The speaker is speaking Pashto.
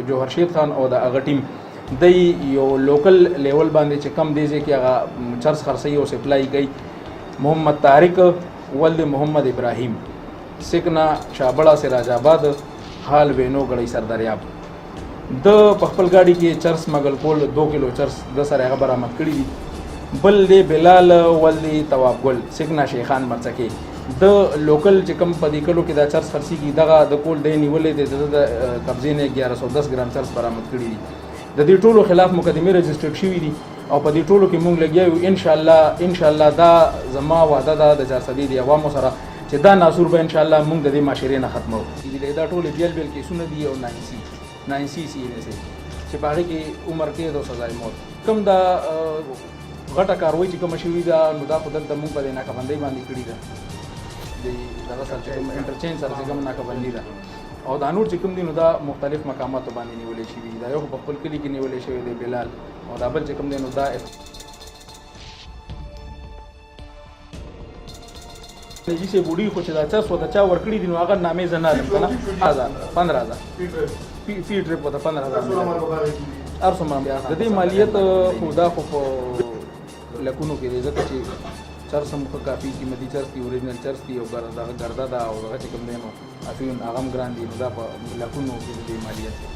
جوهر شید خان او د هغه ټیم دی یو لوکل لیول باندې چې کم دی چې هغه چرس خرڅوي او سپلای کوي. محمد طارق ولد محمد ابراهیم سکنا شابړه سراج آباد حال وینو غړی سردریاب. د په خپل ګاډي کې چرس مګل کول 2 کیلو چرس د سره هغه برآمد کړي دي. بل دی بلال ولدي تواب ګل سکنا شیخان مرڅکی د لوکل چې کوم په دې کلو کې دا چرس خرڅيږي دغه د کول دی نیولې د قبضې نه 1110 ګرام چرس برآمد کړي دي. د دې ټولو خلاف مقدمه رجسټر شوې دي او په دې ټولو کې مونږ لګیاو ان شاء الله دا زما وعده ده د چارسدې دی عوامو سره چې دا ناسور به ان شاء الله مونږ د دې معاشرې نه ختمو. دا ټول بیل کیسونه دي او ناینسی سی چې په هغې کې عمر قید او سزای موت. کوم دا غټه کاروي چې کومه شوې ده نو دا خو دلته مونږ په دې ناکهبندۍ باندې کړې ده د دغه سره چې کوم انټرچینج سره چې کوم ناکهبندي ده او دا نور چې کوم دي نو دا مختلف مقاماتو باندې نیولې شوي دي. دا یو په خپل کلي کې نیولې شوی دی بلال او دا بل چې کوم دی نو دا جی سے بوډۍ خو چې دا چرس ورته چا ورکړي دي نو هغه نامې زه نه لرم که نه 15,000 فی ټرپ ورته 15,000 هر څومره د دې مالیت خو دا خو په لکونو کې دی ځکه چې چرس هم ښه کافي قیمتي چرس دي اوریجنل چرس دي او ګرده ده او هغه چې کوم دی نو افیون هغه هم ګران دي نو دا په لکونو کې د دې مالیت دی.